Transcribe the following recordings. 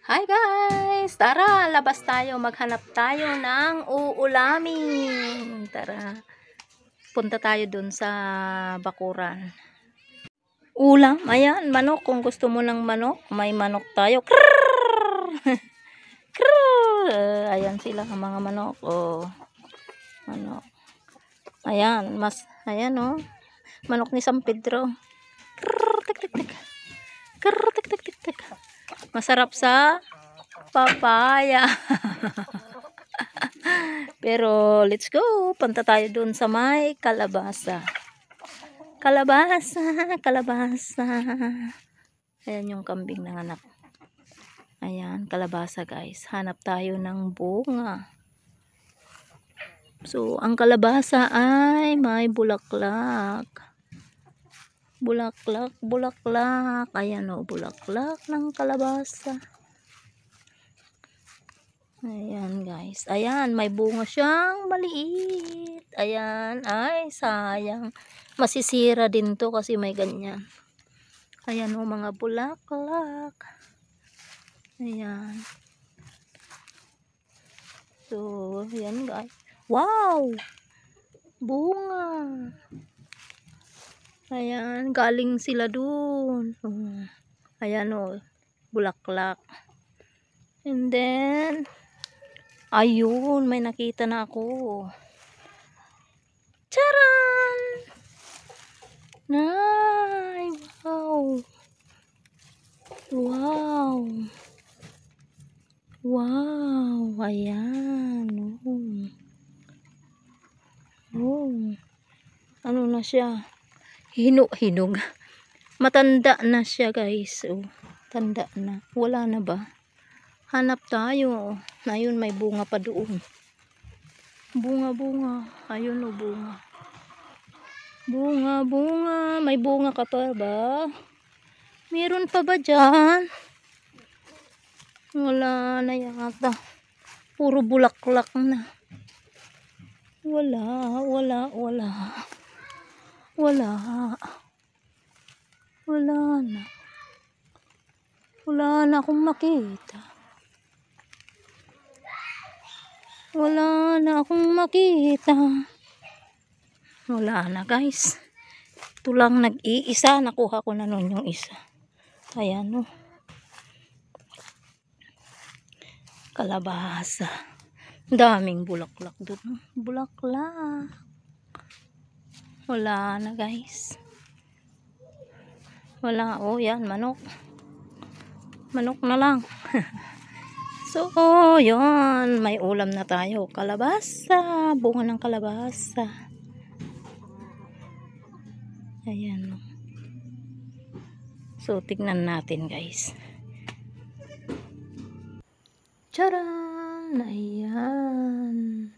Hi guys! Tara, labas tayo. Maghanap tayo ng uulamin. Tara. Punta tayo dun sa bakuran. Ulam. Ayan, manok. Kung gusto mo ng manok, may manok tayo. Krrrr! Krrrr! Ayan sila, mga manok. Oh, manok. Ayan, ayan oh. Manok ni San Pedro. Krrrr, tik, tik, tik. Krrrr, tik, tik, tik, tik. Masarap sa papaya. Pero let's go. Punta tayo dun sa may kalabasa. Kalabasa, kalabasa. Ayan yung kambing ng anak. Ayan, kalabasa guys. Hanap tayo ng bunga. So, ang kalabasa ay may bulaklak. Bulaklak, bulaklak. Ayan o, bulaklak ng kalabasa. Ayan guys. Ayan, may bunga siyang maliit. Ayan, ay sayang. Masisira din to kasi may ganyan. Ayan o, mga bulaklak. Ayan. So, ayan guys. Wow! Bunga. Ayan, galing sila dun. Ayan o, bulaklak. And then, ayun, may nakita na ako. Charan! Ay, wow! Wow! Wow! Ayan. Oh. Ano na siya? Hinog. Matanda na siya guys. Oh, tanda na. Wala na ba? Hanap tayo. Ayun, may bunga pa doon. Bunga. Ayun o, bunga. Bunga. May bunga ka pa ba? Meron pa ba dyan? Wala na yata. Puro bulaklak na. Wala na. Wala na akong makita. Wala na guys. Ito lang nag-iisa. Nakuha ko na nun yung isa. Ayan o. Kalabasa. Daming bulaklak doon. Bulaklak. Wala na guys. Wala. Oh yan, manok. Manok na lang. So, yun. May ulam na tayo. Kalabasa. Bunga ng kalabasa. Ayan. So, tignan natin guys. Charan! Ayan.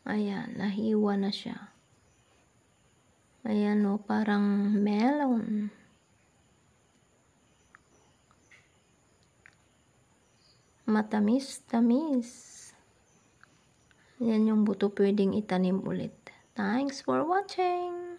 Ayan. Nahiwa na siya. Ayan o. Parang melon. Matamis. Ayan yung buto, pwedeng itanim ulit. Thanks for watching.